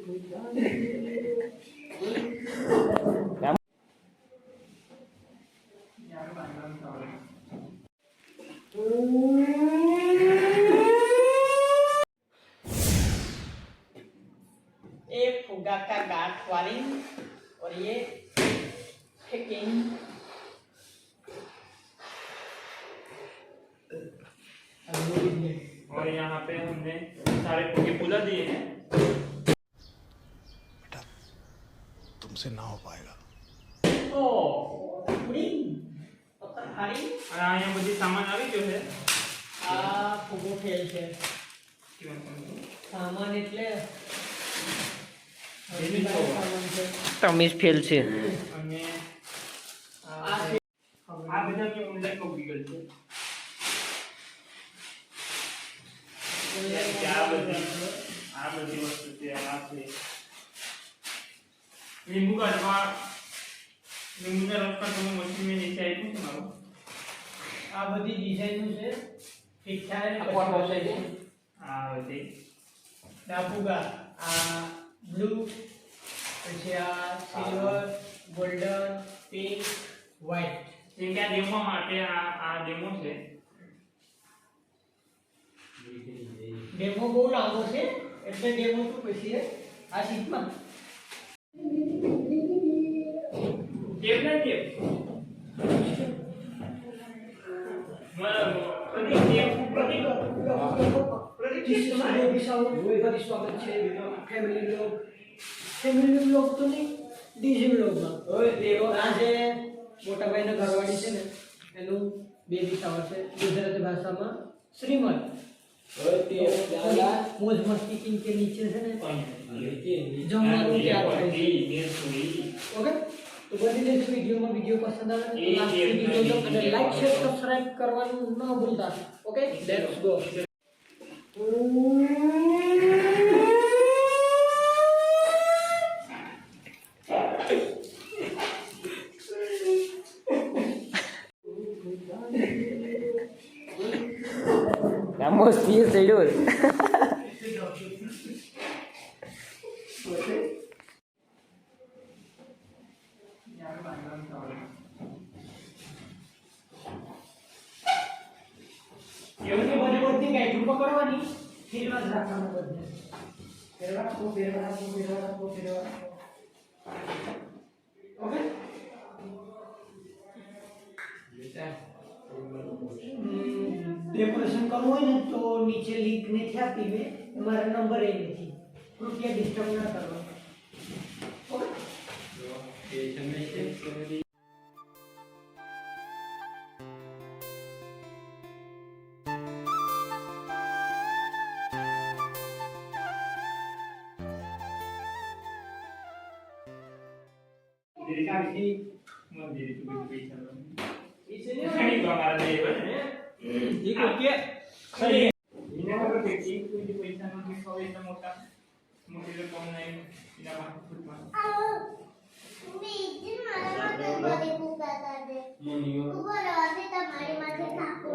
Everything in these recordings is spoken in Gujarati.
एक फुग्गा का गांठ वारिंग और ये फिकिंग। और यहाँ पे हमने सारे फुगे फुला दिए हैं। बेटा तुमसे ना हो पाएगा। ओ पुडिंग पत्थर खारी और यहाँ बધી सामान આવી ગયો છે। આ ફુગો ફેલ છે સામાન એટલે તમીજ ફેલ છે અને આ બધા કે ઓનલાઈન કો ગૂગલ છે। આ બધી વસ્તુ છે। આ છે લીંબુ કાઢવા લીંબુના રસ કાઢવા મશીન में નીચે આપ્યું છે મારું। આ બધી ડિઝાઇન છે ફિટ થાય આ બધી આ ફુગા આ બ્લુ પછી આ સિલ્વર ગોલ્ડન પિંક વ્હાઈટ જેમ કે આ ડેમો માટે આ ડેમો છે। ડેમો બહુ લાંબો છે એટલે ડેમો તો પછી આ શીટમાં ટેપ ના ટેપ ફેમિલી વ્લોગ તો નહીં ડીજી વ્લોગમાં આજે મોટા ભાઈના ઘરવાળી છે ને એનું બેબી શાવર છે ગુજરાતી ભાષામાં શ્રીમદ મોજ મસ્તી કિંગ के नीचे से ना जमવાનું તૈયાર થાય છે ઓકે તો બધી જ વિડિયો પસંદ આવે તો લાસ્ટ વિડિયો જો અને લાઈક શેર સબસ્ક્રાઇબ કરવાનું ન ભૂલતા okay let's go. Vamos, tío, señor. એવું કે બધી ગાઈડ પકડવાની ફેરવા જ રાખવાનું બધે ફેરવા ઓકે डेकोरेशन करવું હોય ને તો નીચે લિંક નથી આપી મેં મારા નંબર એ નથી કૃપયા ડિસ્ટર્બ ના કરો ઓકે દેખાડી મંદિર તો પૈસા नहीं तो हमारा नहीं है ठीक है क्या सही इन्हें तो देखिए कोई पैसा नहीं सौ इतना मोटा मोटे तो कम नहीं इना बात कुछ मत मैं इतने मारा मत बड़े पूछता था दे ऊपर आते तुम्हारे माथे ठाकुर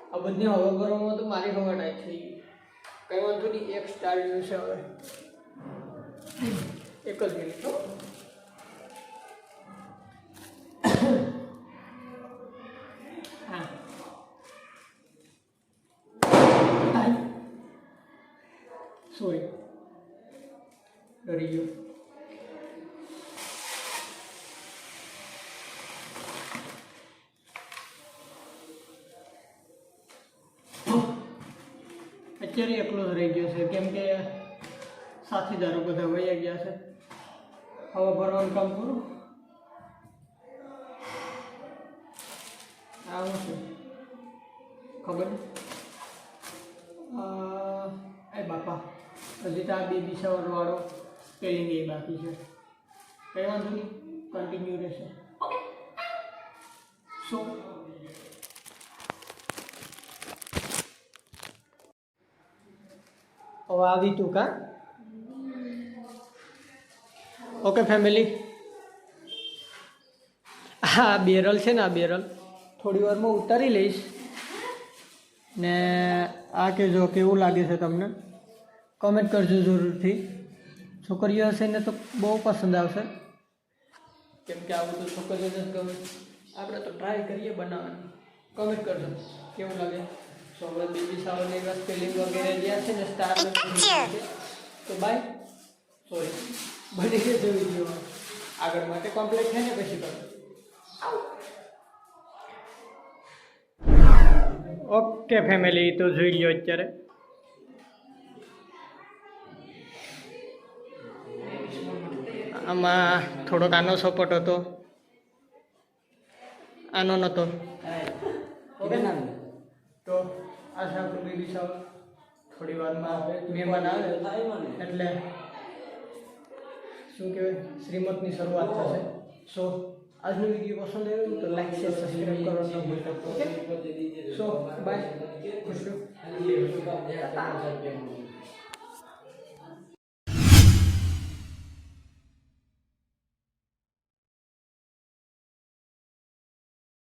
આ બધને હવા ભરવામાં તો મારી હવા ટાઈટ થઈ ગઈ કઈ વાંધો નહીં એક સ્ટાર જોશે હવે એક જ મિનિટ હો હા સોરી ડરી ગયો અત્યારે એકલો જ રહી ગયો છે કેમ કે સાથીદારો બધા વયા ગયા છે હવા ભરવાનું કામ કરું આવું છે ખબર એ બાપા હજી તો આ બેબી શાવર વાળો સ્પેલિંગ એ બાકી છે કંઈ વાંધો નહીં કન્ટિન્યુ રહેશે સો હવે આવી તું કા ઓકે ફેમિલી, હા બેરલ છે ને, આ બેરલ થોડી વારમાં ઉતારી લઈશ ને આ કહેજો કેવું લાગે છે તમને, કોમેન્ટ કરજો જરૂરથી. છોકરીઓ હશે ને તો બહુ પસંદ આવશે, કેમ કે આવું તો છોકરીઓને જ ગમે. આપણે તો ટ્રાય કરીએ બનાવવાની. કોમેન્ટ કરજો કેવું લાગે. સો આપણે બેબી શાવરની એવા સ્પેલિંગ વગેરે જ્યાં છે ને સ્ટાર તો બાય સોરી બની ગયો છે વિડીયોમાં. આગળ માટે કમ્પ્લીટ થાય ને પછી કરો. ઓકે ફેમિલી, તો જોઈ લ્યો અત્યારે આમાં થોડોક આનો સપોર્ટ હતો, આનો નહોતો. ઓકે ના, તો આ છે આપણું બેબી શાવર. થોડી વારમાં મહેમાન આવે એટલે શું કહેવાય, શ્રીમતની શરૂઆત થશે. સો આજનો વિડીયો પસંદ આવ્યો તો લાઈક શેર સબસ્ક્રાઈબ કરવાનું ન ભૂલતા. ઓકે, સો બાય, ખુશ રહો.